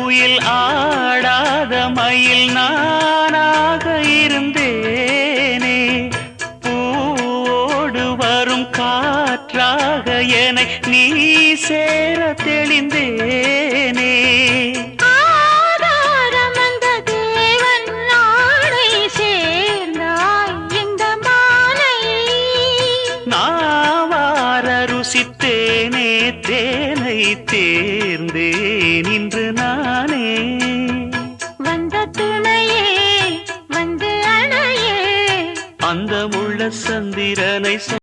குயில் ஆடாத மயில் நானாக இருந்தேனே, பூவோடு வரும் காற்றாக என்னை நீ சேர தெளிந்தேனே. ருசித்தேனே தேனை தேர்ந்தேன் இன்று நானே. வந்த துணையே வந்து அணையே அந்த முள்ள சந்திரனை